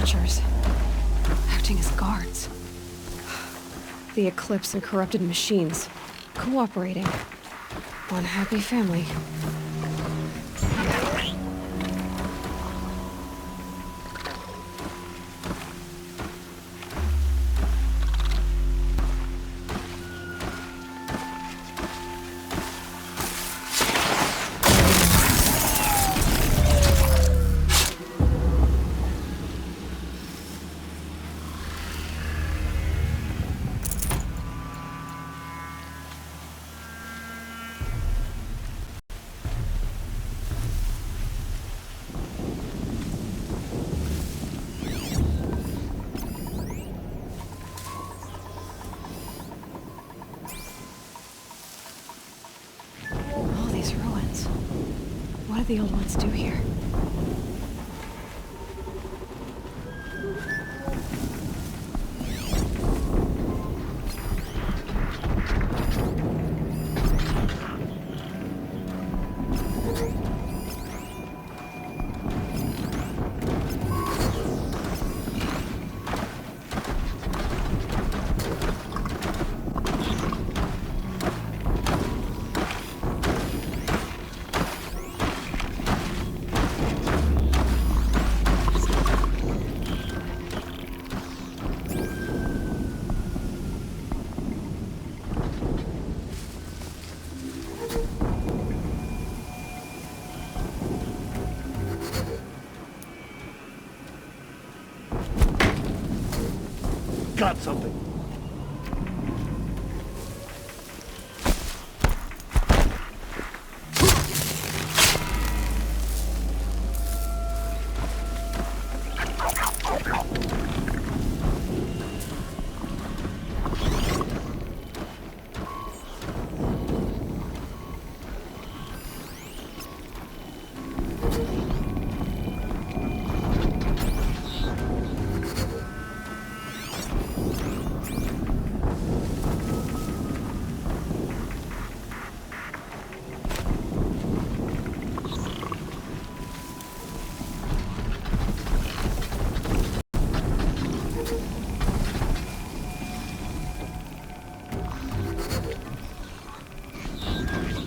Watchers. Acting as guards. The Eclipse and corrupted machines. Cooperating. One happy family. What do the old ones do here? Got something.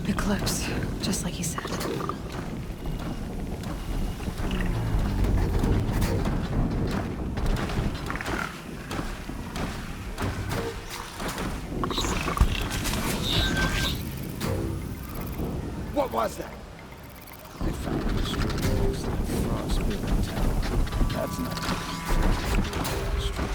Eclipse, just like he said. What was that? They found a destroyed box like Frost building tower. That's not that's true.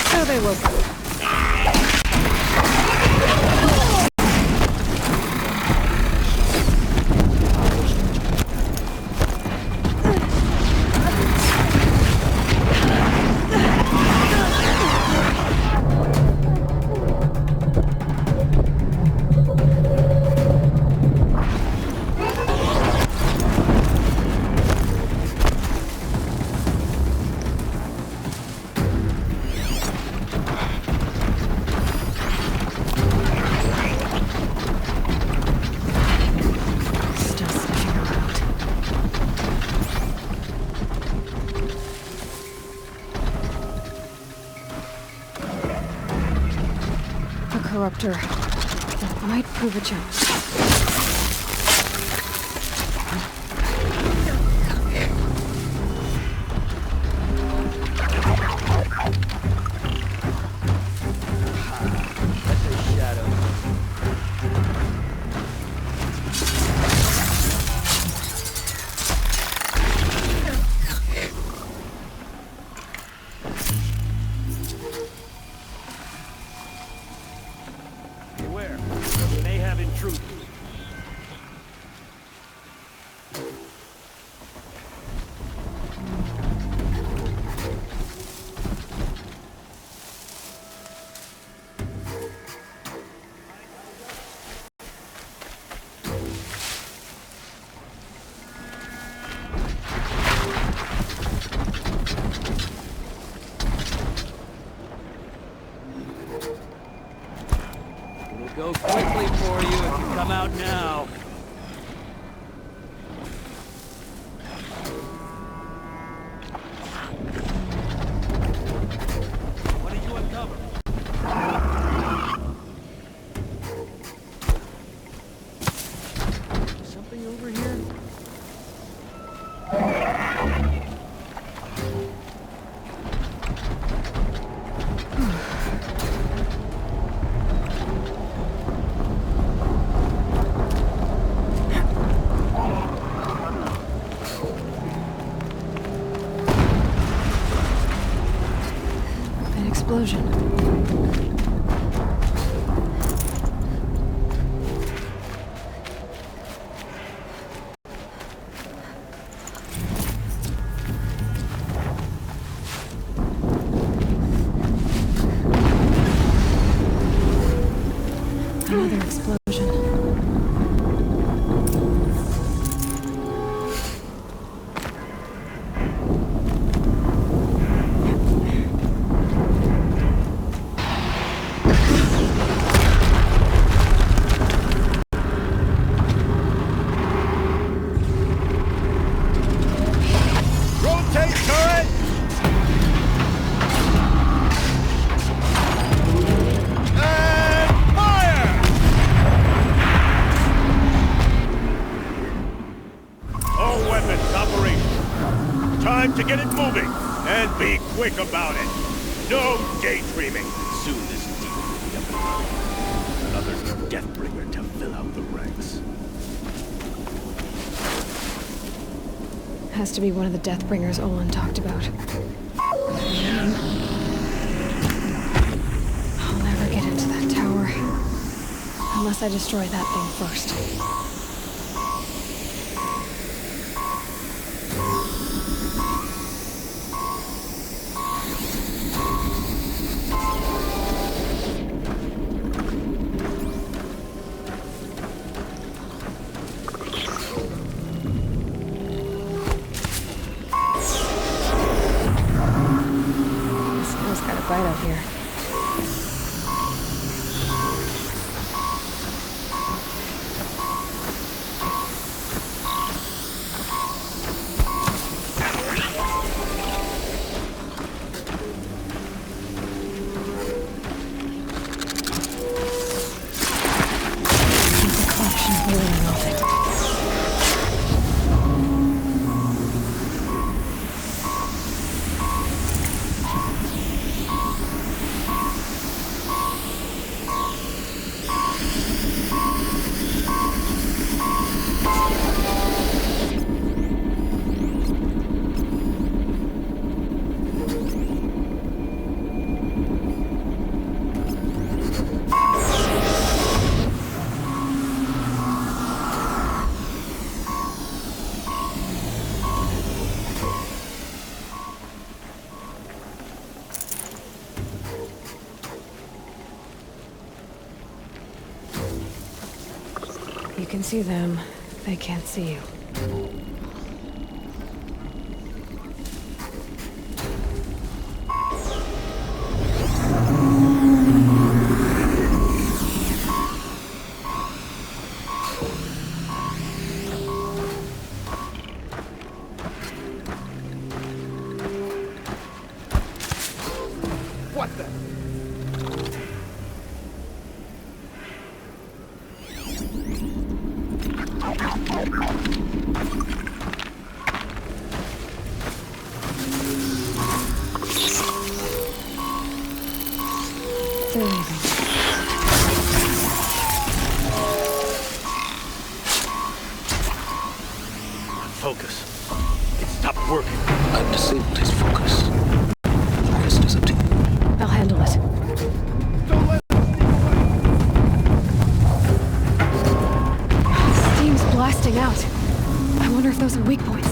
So they woke up. interrupter. That might prove a challenge. Beware. We may have intruders. It'll go quickly for you if you come out now. What did you uncover? Something over here? An explosion. Another explosion. Rotate turret! And fire! All weapons operational. Time to get it moving. And be quick about it. No daydreaming. Soon this demon will be up and running. Another Deathbringer to fill out the ranks. Has to be one of the Deathbringers Olin talked about. I'll never get into that tower. Unless I destroy that thing first. This got a bite out here. It's a collection of really nothing. You can see them, they can't see you. What the? They're leaving. Focus. It stopped working. I've disabled his focus. The rest is up to you. I'll handle it. Steam's blasting out. I wonder if those are weak points.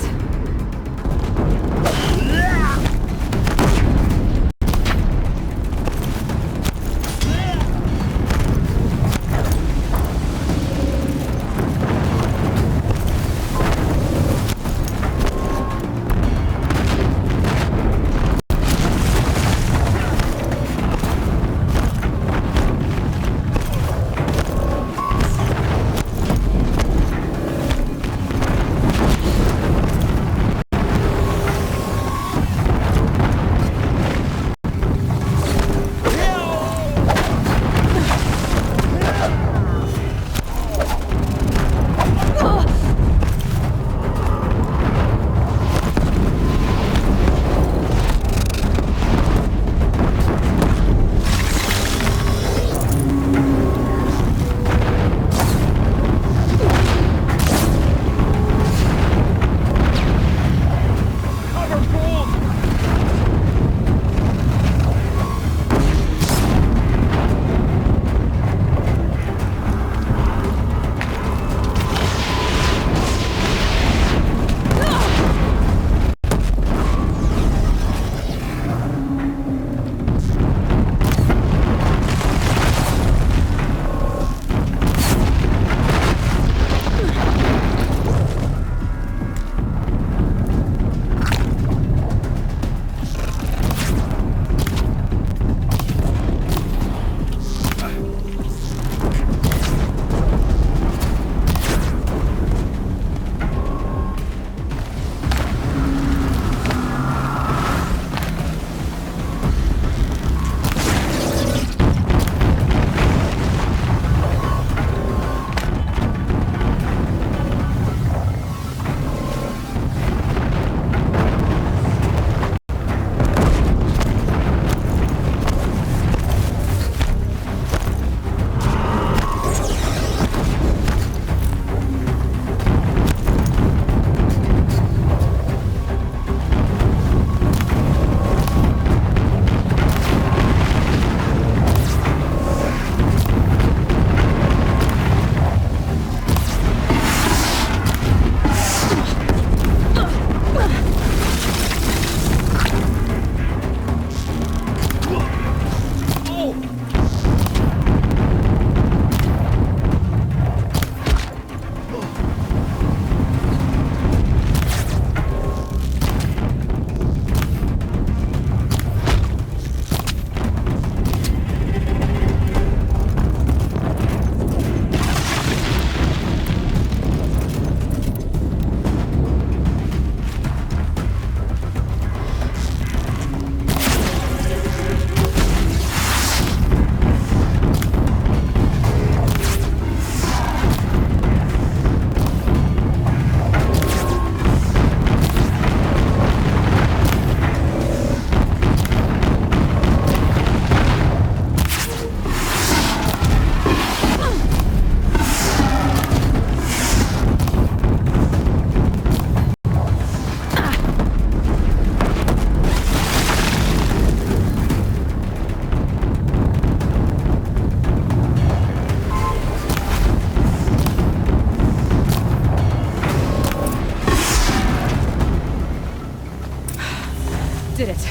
Did it.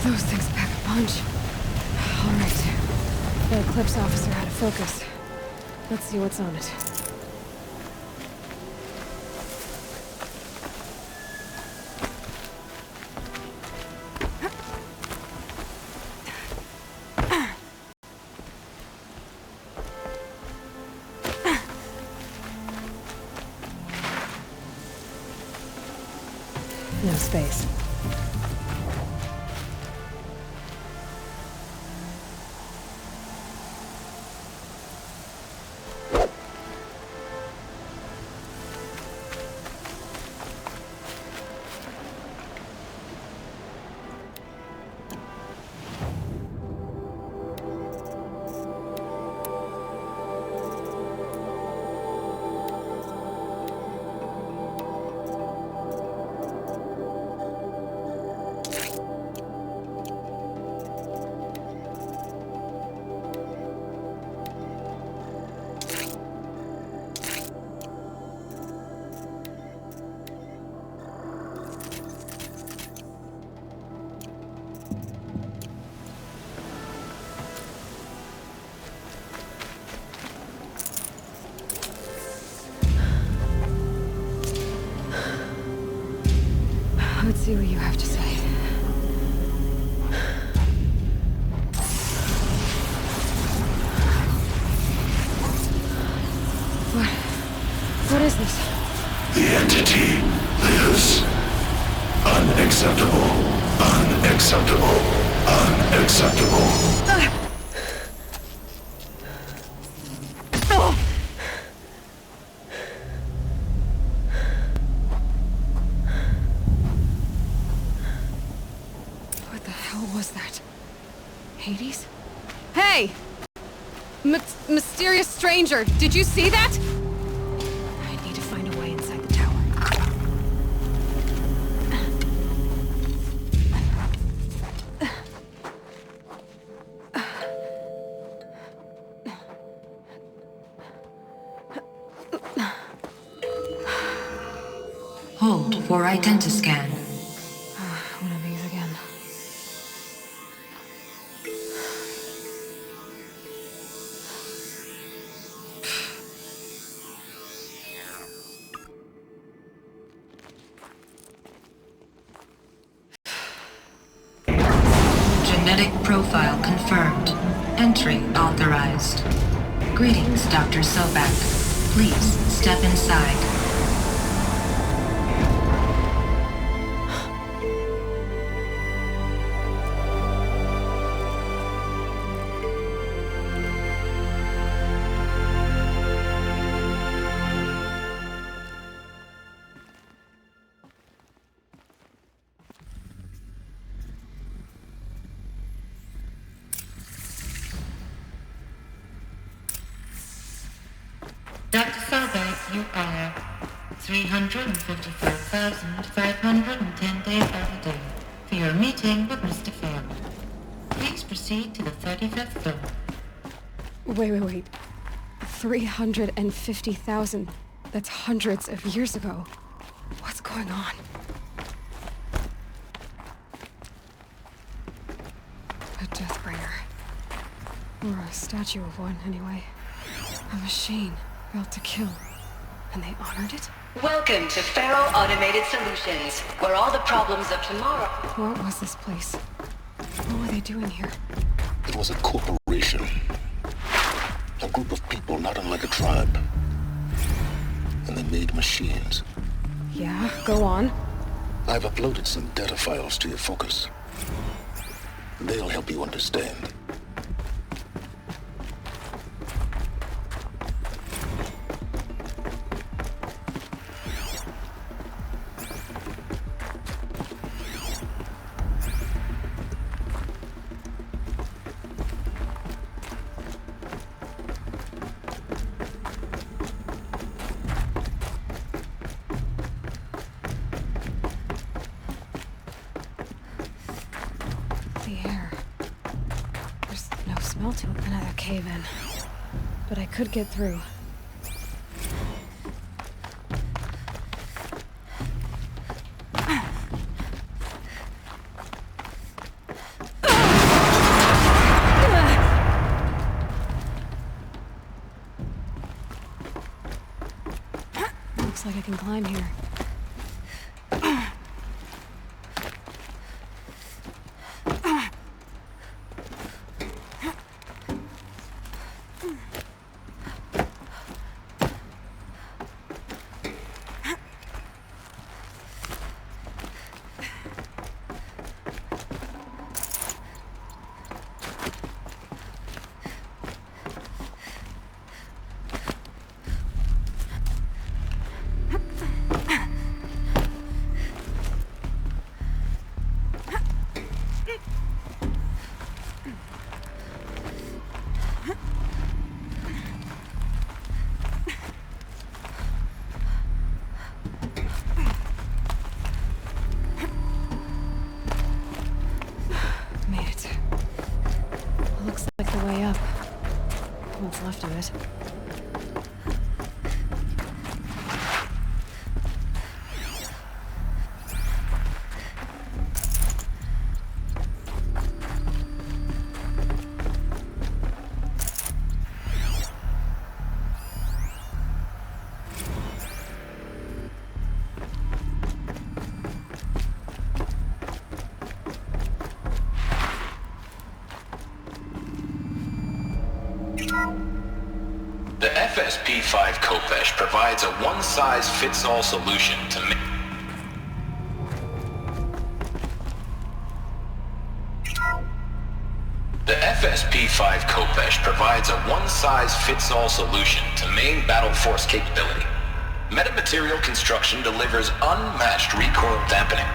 Those things pack a punch. All right. The Eclipse officer had a focus. Let's see what's on it. No space. Let's see what you have to say. What is this? The entity lives. Unacceptable. Unacceptable. Unacceptable. What the hell was that? Hades? Hey! Mysterious stranger, did you see that? I need to find a way inside the tower. Hold for identiscan. One of these again. Genetic profile confirmed. Entry authorized. Greetings, Dr. Sobek. Please step inside. Dr. Sobek, you are 355,510 days overdue for your meeting with Mr. Fair. Please proceed to the 35th floor. Wait. 350,000. That's hundreds of years ago. What's going on? A Deathbringer. Or a statue of one, anyway. A machine built to kill. And they honored it? Welcome to Faro Automated Solutions, where all the problems of tomorrow... What was this place? What were they doing here? It was a corporation. A group of people not unlike a tribe. And they made machines. Yeah, go on. I've uploaded some data files to your Focus. They'll help you understand. To another cave-in. But I could get through. Looks like I can climb here. What's left of it. FSP-5 Khopesh provides a one-size-fits-all solution to The FSP-5 Khopesh provides a one-size-fits-all solution to main battle force capability. Metamaterial construction delivers unmatched recoil dampening,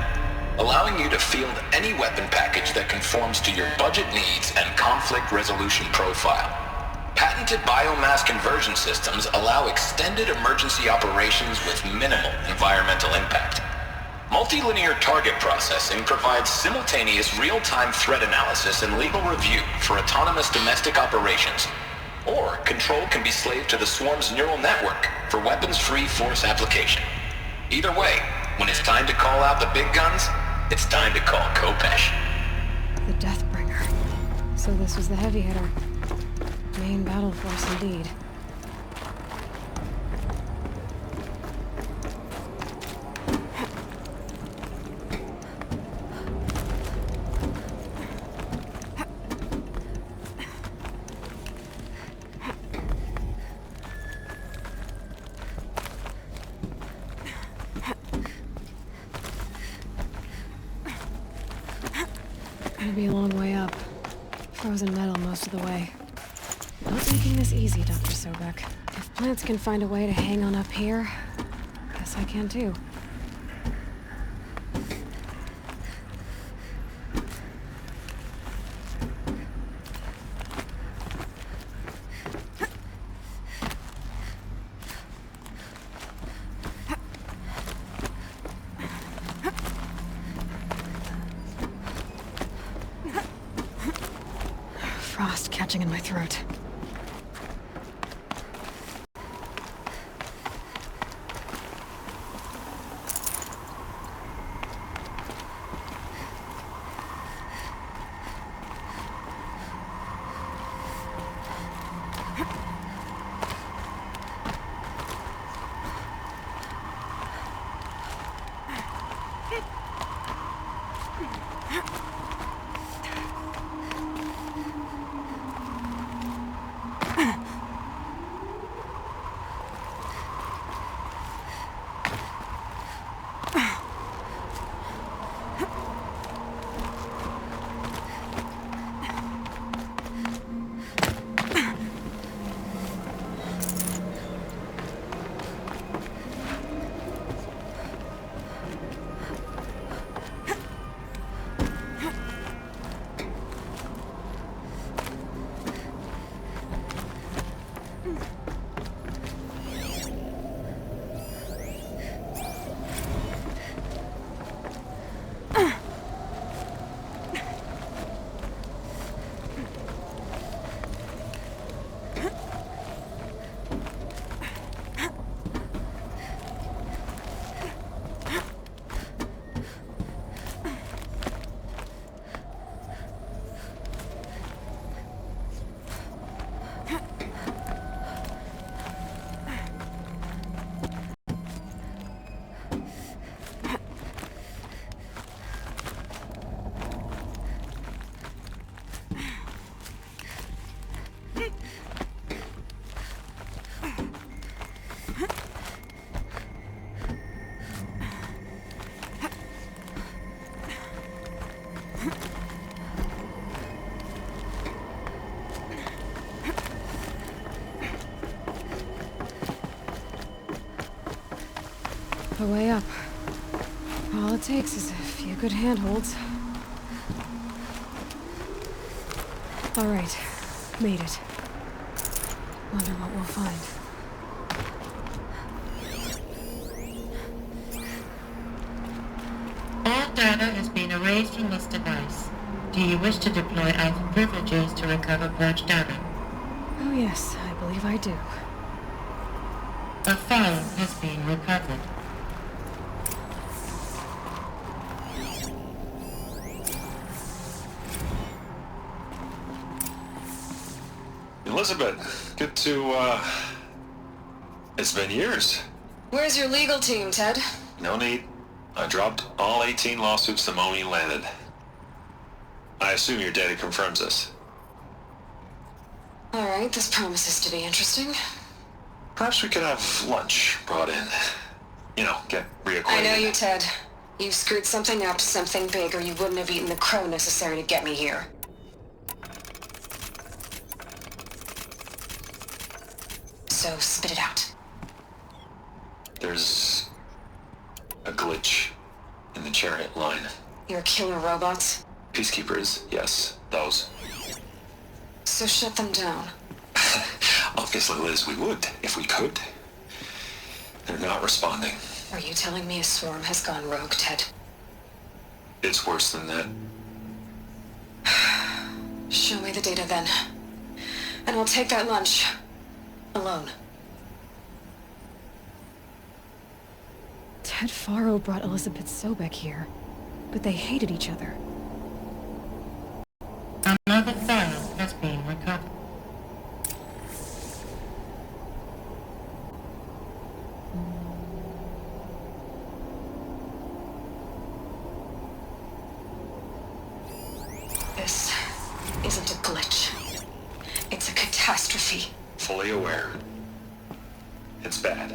allowing you to field any weapon package that conforms to your budget needs and conflict resolution profile. Patented biomass conversion systems allow extended emergency operations with minimal environmental impact. Multilinear target processing provides simultaneous real-time threat analysis and legal review for autonomous domestic operations. Or control can be slaved to the Swarm's neural network for weapons-free force application. Either way, when it's time to call out the big guns, it's time to call Khopesh. The Deathbringer. So this was the heavy hitter. Main battle force indeed. Gonna be a long way up. Frozen metal most of the way. Not making this easy, Dr. Sobek. If plants can find a way to hang on up here, guess I can too. Frost catching in my throat. The way up. All it takes is a few good handholds. All right, made it. Wonder what we'll find. All data has been erased from this device. Do you wish to deploy Alpha privileges to recover purged data? Oh yes, I believe I do. A file has been recovered. Elizabeth, good to, it's been years. Where's your legal team, Ted? No need. I dropped all 18 lawsuits the moment you landed. I assume your data confirms this. All right, this promises to be interesting. Perhaps we could have lunch brought in. You know, get reacquainted. I know you, Ted. You screwed something up, something big, or you wouldn't have eaten the crow necessary to get me here. So, spit it out. There's a glitch in the chariot line. Your killer robots? Peacekeepers, yes, those. So shut them down. Obviously, Liz, we would, if we could. They're not responding. Are you telling me a swarm has gone rogue, Ted? It's worse than that. Show me the data then. And we'll take that lunch. Alone. Ted Faro brought Elizabeth Sobek here, but they hated each other. Another file has been recovered. This isn't a glitch. It's a catastrophe. Fully aware. It's bad.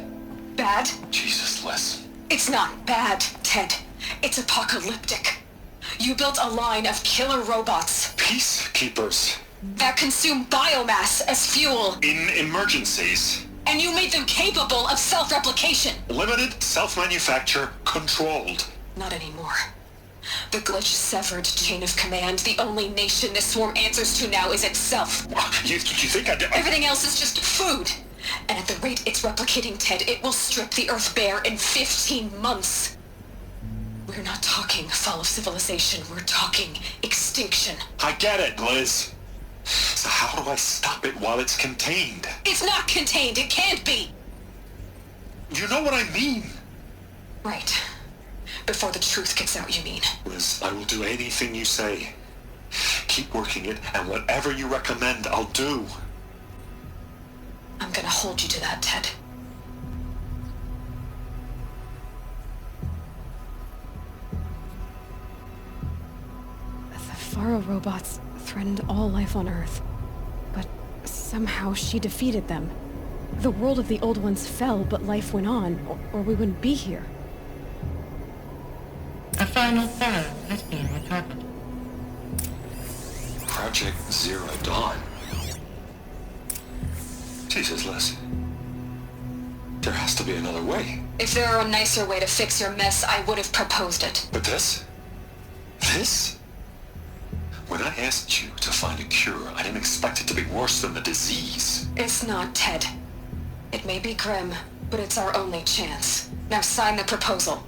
Bad? Jesus, Liz. It's not bad, Ted. It's apocalyptic. You built a line of killer robots Peacekeepers. that consume biomass as fuel, In emergencies. and you made them capable of self-replication. Limited, self-manufacture, controlled. Not anymore. The glitch severed chain of command. The only nation this swarm answers to now is itself. You think I did? Everything else is just food. And at the rate it's replicating, Ted, it will strip the Earth bare in 15 months. We're not talking fall of civilization. We're talking extinction. I get it, Liz. So how do I stop it while it's contained? It's not contained. It can't be. You know what I mean. Right. Before the truth gets out, you mean? Liz, I will do anything you say. Keep working it, and whatever you recommend, I'll do. I'm gonna hold you to that, Ted. The Faro robots threatened all life on Earth, but somehow she defeated them. The world of the old ones fell, but life went on, or we wouldn't be here. A final file has been recovered. Project Zero Dawn. Jesus, Liz. There has to be another way. If there were a nicer way to fix your mess, I would have proposed it. But this? This? When I asked you to find a cure, I didn't expect it to be worse than the disease. It's not, Ted. It may be grim, but it's our only chance. Now sign the proposal.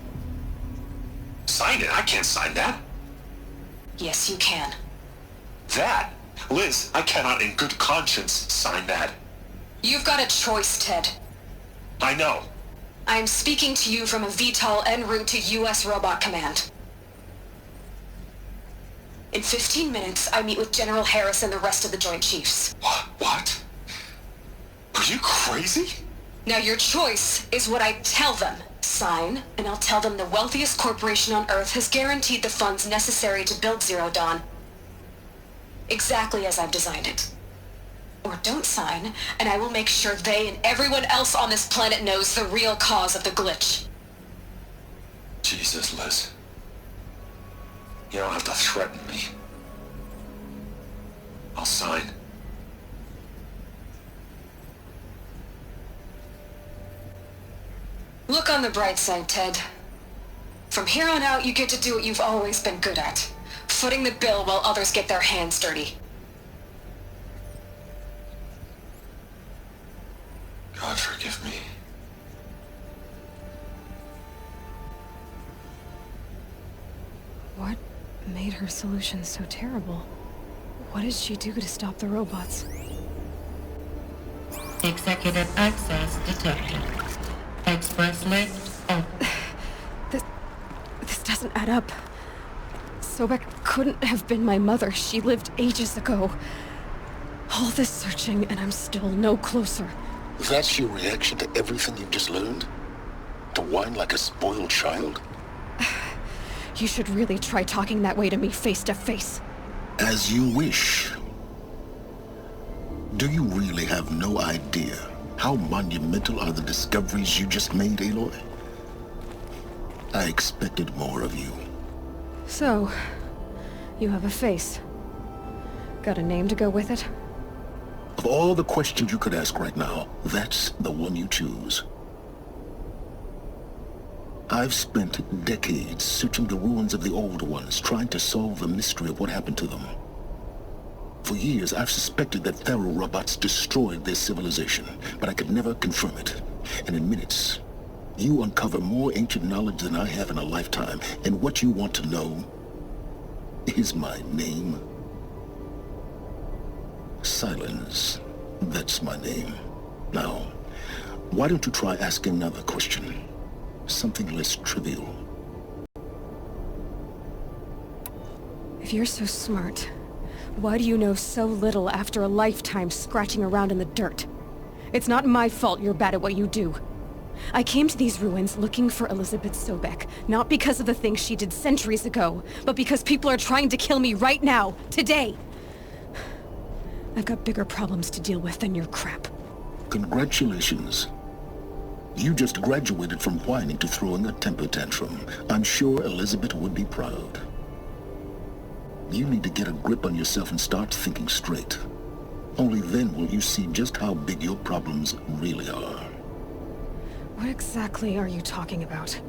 Sign it? I can't sign that. Yes, you can. That? Liz, I cannot in good conscience sign that. You've got a choice, Ted. I know. I'm speaking to you from a VTOL en route to U.S. Robot Command. In 15 minutes, I meet with General Harris and the rest of the Joint Chiefs. What? Are you crazy? Now your choice is what I tell them. Sign, and I'll tell them the wealthiest corporation on Earth has guaranteed the funds necessary to build Zero Dawn. Exactly as I've designed it. Or don't sign, and I will make sure they and everyone else on this planet knows the real cause of the glitch. Jesus, Liz. You don't have to threaten me. I'll sign. Look on the bright side, Ted. From here on out, you get to do what you've always been good at. Footing the bill while others get their hands dirty. God forgive me. What made her solution so terrible? What did she do to stop the robots? Executive access detected. Express lift open. This doesn't add up. Sobek couldn't have been my mother. She lived ages ago. All this searching, and I'm still no closer. That's your reaction to everything you've just learned? To whine like a spoiled child? You should really try talking that way to me face to face. As you wish. Do you really have no idea How monumental are the discoveries you just made, Aloy? I expected more of you. So, you have a face. Got a name to go with it? Of all the questions you could ask right now, that's the one you choose. I've spent decades searching the ruins of the old ones, trying to solve the mystery of what happened to them. For years, I've suspected that Faro robots destroyed their civilization, but I could never confirm it. And in minutes, you uncover more ancient knowledge than I have in a lifetime, and what you want to know is my name. Silence. That's my name. Now, why don't you try asking another question? Something less trivial. If you're so smart, why do you know so little after a lifetime scratching around in the dirt? It's not my fault you're bad at what you do. I came to these ruins looking for Elizabeth Sobek, not because of the things she did centuries ago, but because people are trying to kill me right now, today. I've got bigger problems to deal with than your crap. Congratulations. You just graduated from whining to throwing a temper tantrum. I'm sure Elizabeth would be proud. You need to get a grip on yourself and start thinking straight. Only then will you see just how big your problems really are. What exactly are you talking about?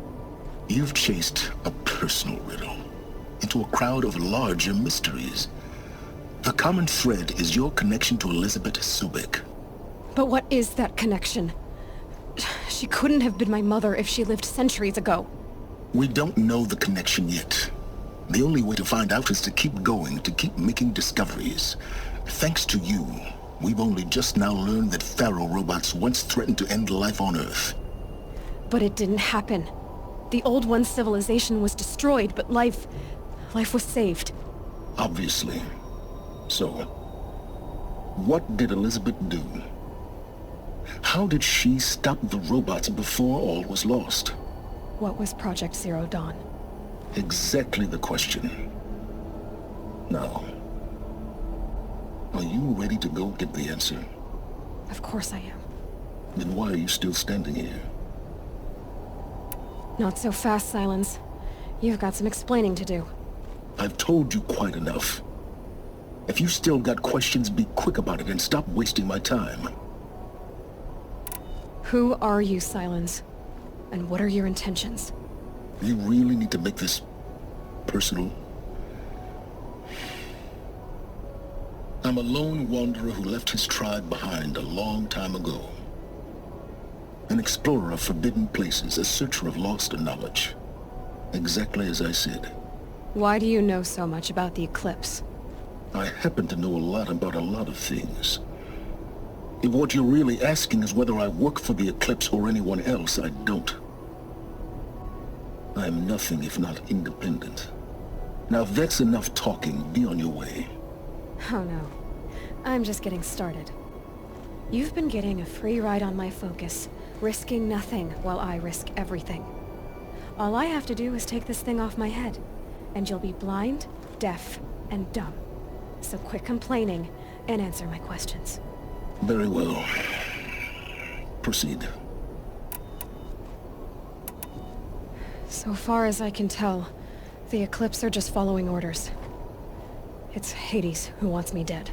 You've chased a personal riddle into a crowd of larger mysteries. The common thread is your connection to Elizabeth Sobek. But what is that connection? She couldn't have been my mother if she lived centuries ago. We don't know the connection yet. The only way to find out is to keep going, to keep making discoveries. Thanks to you, we've only just now learned that Faro robots once threatened to end life on Earth. But it didn't happen. The Old One's civilization was destroyed, but life was saved. Obviously. So, what did Elizabeth do? How did she stop the robots before all was lost? What was Project Zero Dawn? Exactly the question. Now, are you ready to go get the answer? Of course I am. Then why are you still standing here? Not so fast, Silence. You've got some explaining to do. I've told you quite enough. If you still got questions, be quick about it and stop wasting my time. Who are you, Silence? And what are your intentions? You really need to make this personal? I'm a lone wanderer who left his tribe behind a long time ago. An explorer of forbidden places, a searcher of lost knowledge. Exactly as I said. Why do you know so much about the Eclipse? I happen to know a lot about a lot of things. If what you're really asking is whether I work for the Eclipse or anyone else, I don't. I am nothing if not independent. Now if that's enough talking, be on your way. Oh no. I'm just getting started. You've been getting a free ride on my focus, risking nothing while I risk everything. All I have to do is take this thing off my head, and you'll be blind, deaf, and dumb. So quit complaining and answer my questions. Very well. Proceed. So far as I can tell, the Eclipse are just following orders. It's Hades who wants me dead.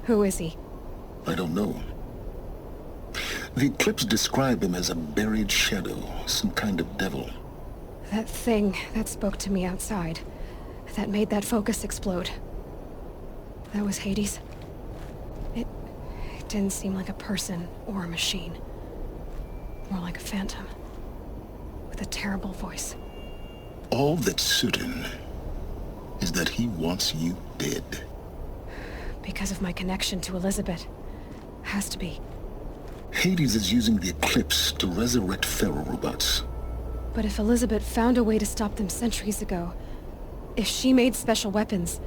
Who is he? I don't know. The Eclipse describe him as a buried shadow, some kind of devil. That thing that spoke to me outside, that made that focus explode. That was Hades. It didn't seem like a person or a machine. More like a phantom. With a terrible voice. All that's certain is that he wants you dead. Because of my connection to Elizabeth. Has to be. Hades is using the Eclipse to resurrect Faro robots. But if Elizabeth found a way to stop them centuries ago, if she made special weapons,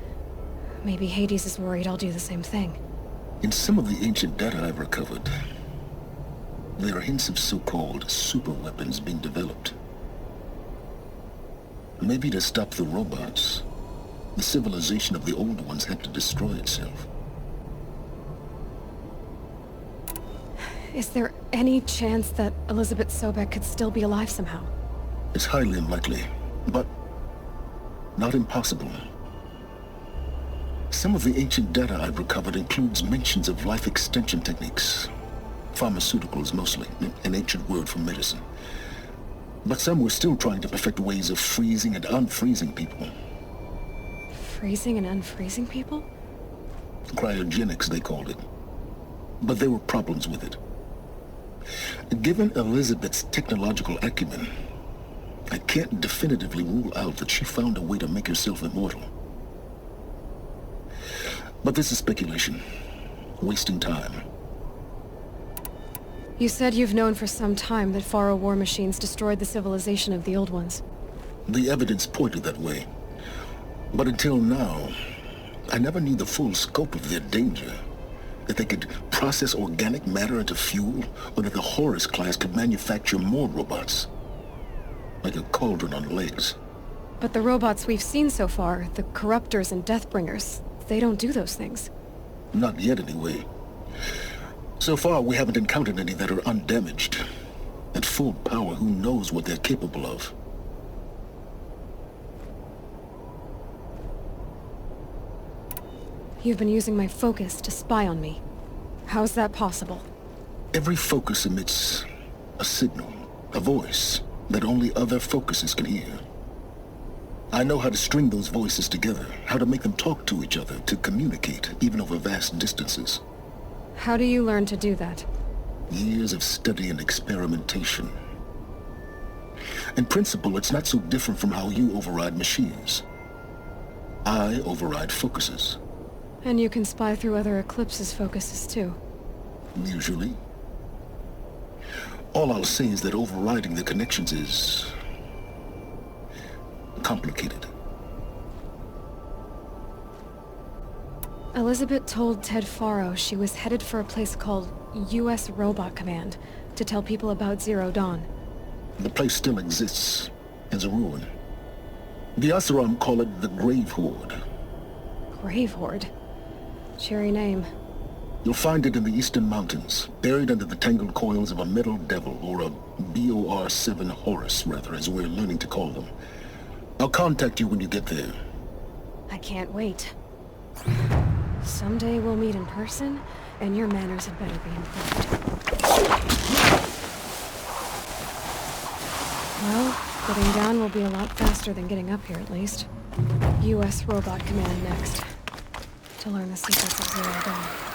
maybe Hades is worried I'll do the same thing. In some of the ancient data I've recovered, there are hints of so-called super weapons being developed. Maybe to stop the robots, the civilization of the old ones had to destroy itself. Is there any chance that Elizabeth Sobek could still be alive somehow? It's highly unlikely, but not impossible. Some of the ancient data I've recovered includes mentions of life extension techniques. Pharmaceuticals, mostly, an ancient word for medicine. But some were still trying to perfect ways of freezing and unfreezing people. Freezing and unfreezing people? Cryogenics, they called it. But there were problems with it. Given Elizabeth's technological acumen, I can't definitively rule out that she found a way to make herself immortal. But this is speculation. Wasting time. You said you've known for some time that Faro war machines destroyed the civilization of the Old Ones. The evidence pointed that way. But until now, I never knew the full scope of their danger. That they could process organic matter into fuel, or that the Horus class could manufacture more robots. Like a cauldron on legs. But the robots we've seen so far, the Corruptors and Deathbringers, they don't do those things. Not yet, anyway. So far, we haven't encountered any that are undamaged. At full power, who knows what they're capable of? You've been using my focus to spy on me. How's that possible? Every focus emits a signal, a voice, that only other focuses can hear. I know how to string those voices together, how to make them talk to each other, to communicate, even over vast distances. How do you learn to do that? Years of study and experimentation. In principle, it's not so different from how you override machines. I override focuses. And you can spy through other Eclipse's focuses too. Usually. All I'll say is that overriding the connections is complicated. Elizabeth told Ted Faro she was headed for a place called U.S. Robot Command to tell people about Zero Dawn. The place still exists as a ruin. The Oseram call it the Grave Horde. Grave Horde? Cheery name. You'll find it in the Eastern Mountains, buried under the tangled coils of a Metal Devil, or a BOR-7 Horus, rather, as we're learning to call them. I'll contact you when you get there. I can't wait. Someday we'll meet in person, and your manners had better be improved. Well, getting down will be a lot faster than getting up here, at least. U.S. Robot Command next. To learn the secrets of Zero Dawn.